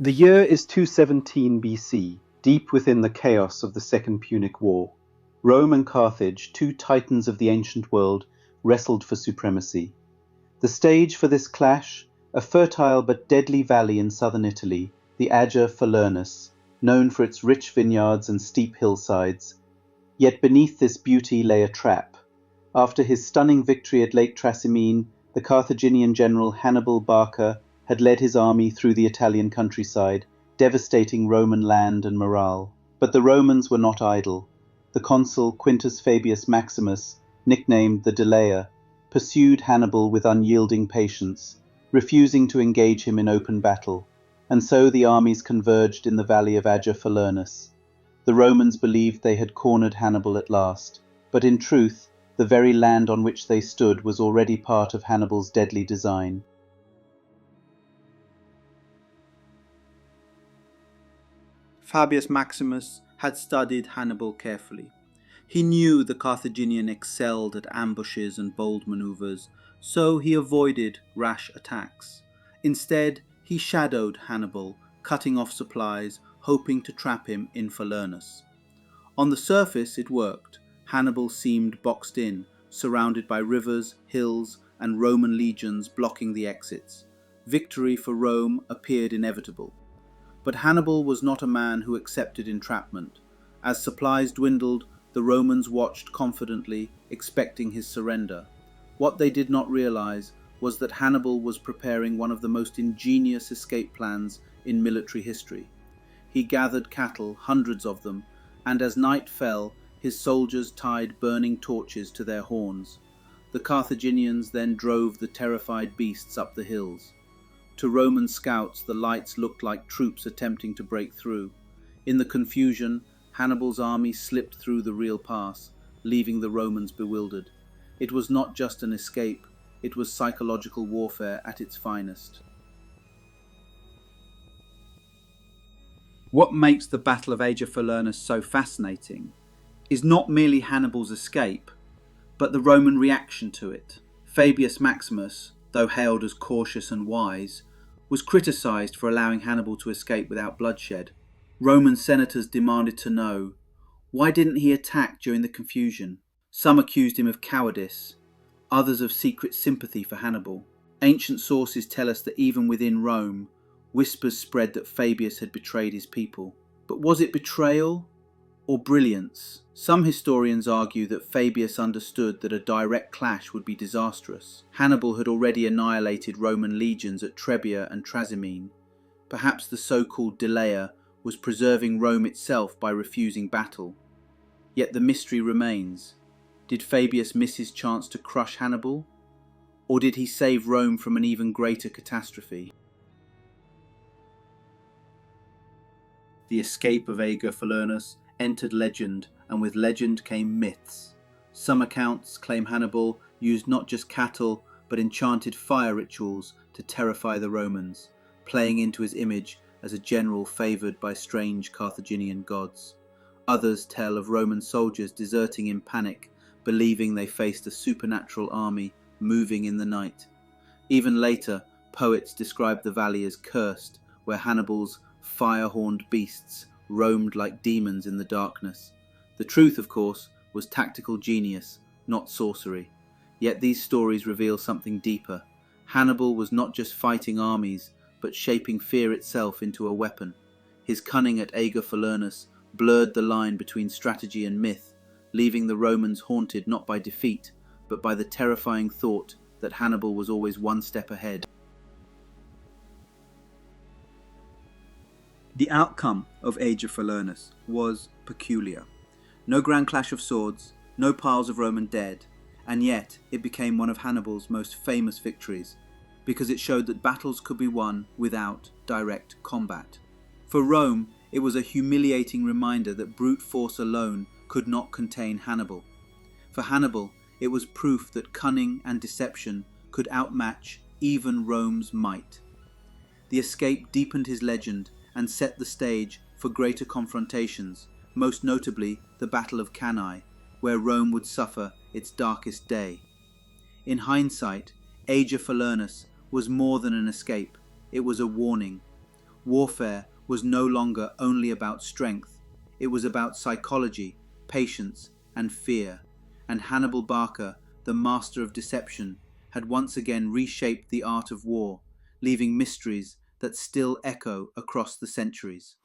The year is 217 BC, deep within the chaos of the Second Punic War. Rome and Carthage, two titans of the ancient world, wrestled for supremacy. The stage for this clash, a fertile but deadly valley in southern Italy, the Ager Falernus, known for its rich vineyards and steep hillsides. Yet beneath this beauty lay a trap. After his stunning victory at Lake Trasimene, the Carthaginian general Hannibal Barca had led his army through the Italian countryside, devastating Roman land and morale. But the Romans were not idle. The consul Quintus Fabius Maximus, nicknamed the Delayer, pursued Hannibal with unyielding patience, refusing to engage him in open battle, and so the armies converged in the valley of Ager Falernus. The Romans believed they had cornered Hannibal at last, but in truth, the very land on which they stood was already part of Hannibal's deadly design. Fabius Maximus had studied Hannibal carefully. He knew the Carthaginian excelled at ambushes and bold maneuvers, so he avoided rash attacks. Instead, he shadowed Hannibal, cutting off supplies, hoping to trap him in Falernus. On the surface, it worked. Hannibal seemed boxed in, surrounded by rivers, hills, and Roman legions blocking the exits. Victory for Rome appeared inevitable. But Hannibal was not a man who accepted entrapment. As supplies dwindled, the Romans watched confidently, expecting his surrender. What they did not realize was that Hannibal was preparing one of the most ingenious escape plans in military history. He gathered cattle, hundreds of them, and as night fell, his soldiers tied burning torches to their horns. The Carthaginians then drove the terrified beasts up the hills. To Roman scouts, the lights looked like troops attempting to break through. In the confusion, Hannibal's army slipped through the real pass, leaving the Romans bewildered. It was not just an escape, it was psychological warfare at its finest. What makes the Battle of Ager Falernus so fascinating is not merely Hannibal's escape, but the Roman reaction to it. Fabius Maximus, though hailed as cautious and wise, was criticised for allowing Hannibal to escape without bloodshed. Roman senators demanded to know, why didn't he attack during the confusion? Some accused him of cowardice, others of secret sympathy for Hannibal. Ancient sources tell us that even within Rome, whispers spread that Fabius had betrayed his people. But was it betrayal or brilliance? Some historians argue that Fabius understood that a direct clash would be disastrous. Hannibal had already annihilated Roman legions at Trebia and Trasimene. Perhaps the so-called Delayer was preserving Rome itself by refusing battle. Yet the mystery remains. Did Fabius miss his chance to crush Hannibal? Or did he save Rome from an even greater catastrophe? The escape of Ager Falernus entered legend, and with legend came myths. Some accounts claim Hannibal used not just cattle, but enchanted fire rituals to terrify the Romans, playing into his image as a general favoured by strange Carthaginian gods. Others tell of Roman soldiers deserting in panic, believing they faced a supernatural army moving in the night. Even later, poets describe the valley as cursed, where Hannibal's fire-horned beasts roamed like demons in the darkness. The truth, of course, was tactical genius, not sorcery. Yet these stories reveal something deeper. Hannibal was not just fighting armies, but shaping fear itself into a weapon. His cunning at Ager Falernus blurred the line between strategy and myth, leaving the Romans haunted not by defeat, but by the terrifying thought that Hannibal was always one step ahead. The outcome of Ager Falernus was peculiar. No grand clash of swords, no piles of Roman dead, and yet it became one of Hannibal's most famous victories, because it showed that battles could be won without direct combat. For Rome, it was a humiliating reminder that brute force alone could not contain Hannibal. For Hannibal, it was proof that cunning and deception could outmatch even Rome's might. The escape deepened his legend and set the stage for greater confrontations, most notably the Battle of Cannae, where Rome would suffer its darkest day. In hindsight, Ager Falernus was more than an escape, it was a warning. Warfare was no longer only about strength, it was about psychology, patience, and fear, and Hannibal Barca, the master of deception, had once again reshaped the art of war, leaving mysteries that still echo across the centuries.